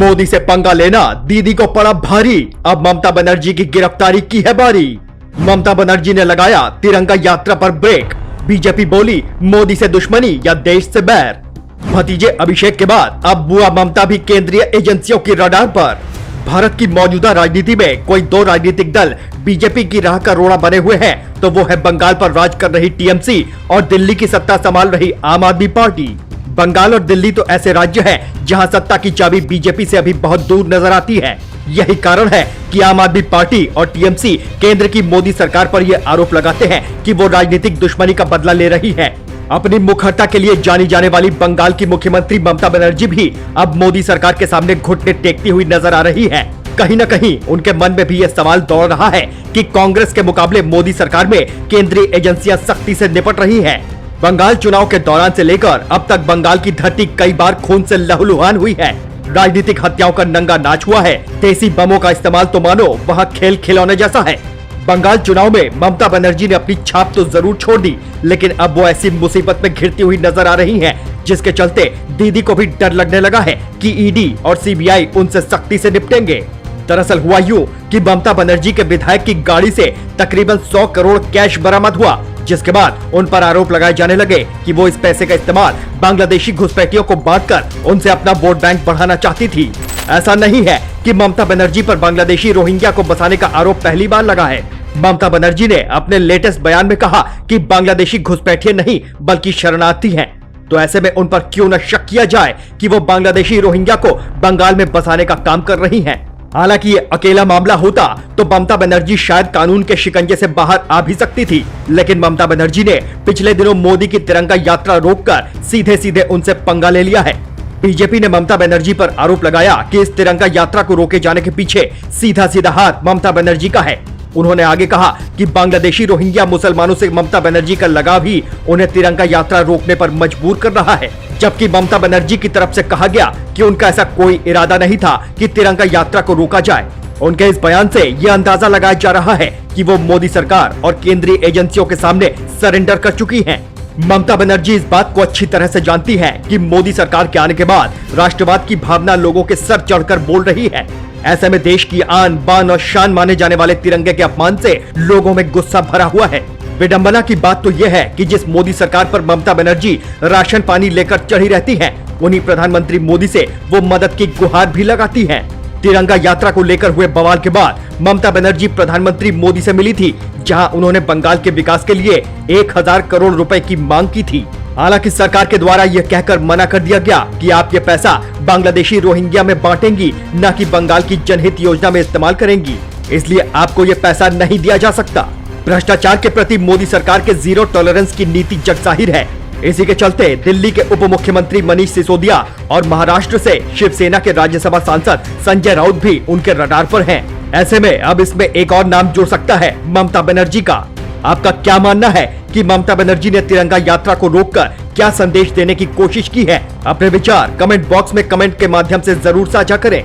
मोदी से पंगा लेना दीदी को पड़ा भारी। अब ममता बनर्जी की गिरफ्तारी की है बारी। ममता बनर्जी ने लगाया तिरंगा यात्रा पर ब्रेक। बीजेपी बोली मोदी से दुश्मनी या देश से बैर। भतीजे अभिषेक के बाद अब बुआ ममता भी केंद्रीय एजेंसियों की रडार पर। भारत की मौजूदा राजनीति में कोई दो राजनीतिक दल बीजेपी की राह का रोड़ा बने हुए हैं, तो वो है बंगाल पर राज कर रही टीएमसी और दिल्ली की सत्ता संभाल रही आम आदमी पार्टी। बंगाल और दिल्ली तो ऐसे राज्य हैं जहां सत्ता की चाबी बीजेपी से अभी बहुत दूर नजर आती है। यही कारण है कि आम आदमी पार्टी और टीएमसी केंद्र की मोदी सरकार पर यह आरोप लगाते हैं कि वो राजनीतिक दुश्मनी का बदला ले रही है। अपनी मुखरता के लिए जानी जाने वाली बंगाल की मुख्यमंत्री ममता बनर्जी भी अब मोदी सरकार के सामने घुटने टेकती हुई नजर आ रही है। कहीं न कहीं उनके मन में भी यह सवाल दौड़ रहा है कि कांग्रेस के मुकाबले मोदी सरकार में केंद्रीय एजेंसियां सख्ती से निपट रही हैं। बंगाल चुनाव के दौरान से लेकर अब तक बंगाल की धरती कई बार खून से लहूलुहान हुई है। राजनीतिक हत्याओं का नंगा नाच हुआ है। देसी बमों का इस्तेमाल तो मानो वहाँ खेल खिलौने जैसा है। बंगाल चुनाव में ममता बनर्जी ने अपनी छाप तो जरूर छोड़ दी, लेकिन अब वो ऐसी मुसीबत में घिरती हुई नजर आ रही हैं, जिसके चलते दीदी को भी डर लगने लगा है कि ईडी और सीबीआई उनसे सख्ती से निपटेंगे। दरअसल हुआ यूं कि ममता बनर्जी के विधायक की गाड़ी से तकरीबन 100 करोड़ कैश बरामद हुआ, जिसके बाद उन पर आरोप लगाए जाने लगे कि वो इस पैसे का इस्तेमाल बांग्लादेशी घुसपैठियों को बांटकर उनसे अपना वोट बैंक बढ़ाना चाहती थी। ऐसा नहीं है कि ममता बनर्जी पर बांग्लादेशी रोहिंग्या को बसाने का आरोप पहली बार लगा है। ममता बनर्जी ने अपने लेटेस्ट बयान में कहा कि बांग्लादेशी घुसपैठिए नहीं बल्कि शरणार्थी हैं। तो ऐसे में उन पर क्यों न शक किया जाए कि वो बांग्लादेशी रोहिंग्या को बंगाल में बसाने का काम कर रही हैं। हालांकि ये अकेला मामला होता तो ममता बनर्जी शायद कानून के शिकंजे से बाहर आ भी सकती थी, लेकिन ममता बनर्जी ने पिछले दिनों मोदी की तिरंगा यात्रा रोककर सीधे सीधे उनसे पंगा ले लिया है। बीजेपी ने ममता बनर्जी पर आरोप लगाया कि इस तिरंगा यात्रा को रोके जाने के पीछे सीधा सीधा हाथ ममता बनर्जी का है। उन्होंने आगे कहा कि बांग्लादेशी रोहिंग्या मुसलमानों से ममता बनर्जी का लगाव ही उन्हें तिरंगा यात्रा रोकने पर मजबूर कर रहा है, जबकि ममता बनर्जी की तरफ से कहा गया कि उनका ऐसा कोई इरादा नहीं था कि तिरंगा यात्रा को रोका जाए। उनके इस बयान से यह अंदाजा लगाया जा रहा है कि वो मोदी सरकार और केंद्रीय एजेंसियों के सामने सरेंडर कर चुकी हैं। ममता बनर्जी इस बात को अच्छी तरह से जानती है कि मोदी सरकार के आने के बाद राष्ट्रवाद की भावना लोगों के सर चढ़कर बोल रही है। ऐसे में देश की आन बान और शान माने जाने वाले तिरंगे के अपमान से लोगों में गुस्सा भरा हुआ है। विडंबना की बात तो यह है कि जिस मोदी सरकार पर ममता बनर्जी राशन पानी लेकर चढ़ी रहती हैं, उन्हीं प्रधानमंत्री मोदी से वो मदद की गुहार भी लगाती हैं। तिरंगा यात्रा को लेकर हुए बवाल के बाद ममता बनर्जी प्रधानमंत्री मोदी से मिली थी, जहां उन्होंने बंगाल के विकास के लिए 1000 करोड़ रुपए की मांग की थी। हालांकि सरकार के द्वारा यह कहकर मना कर दिया गया कि आप ये पैसा बांग्लादेशी रोहिंग्या में बांटेंगी, न कि बंगाल की जनहित योजना में इस्तेमाल करेंगी, इसलिए आपको ये पैसा नहीं दिया जा सकता। भ्रष्टाचार के प्रति मोदी सरकार के जीरो टॉलरेंस की नीति जगजाहिर है। इसी के चलते दिल्ली के उप मुख्यमंत्री मनीष सिसोदिया और महाराष्ट्र से शिवसेना के राज्यसभा सांसद संजय राउत भी उनके रडार पर हैं। ऐसे में अब इसमें एक और नाम जुड़ सकता है, ममता बनर्जी का। आपका क्या मानना है कि ममता बनर्जी ने तिरंगा यात्रा को रोककर क्या संदेश देने की कोशिश की है? अपने विचार कमेंट बॉक्स में कमेंट के माध्यम से जरूर साझा करें।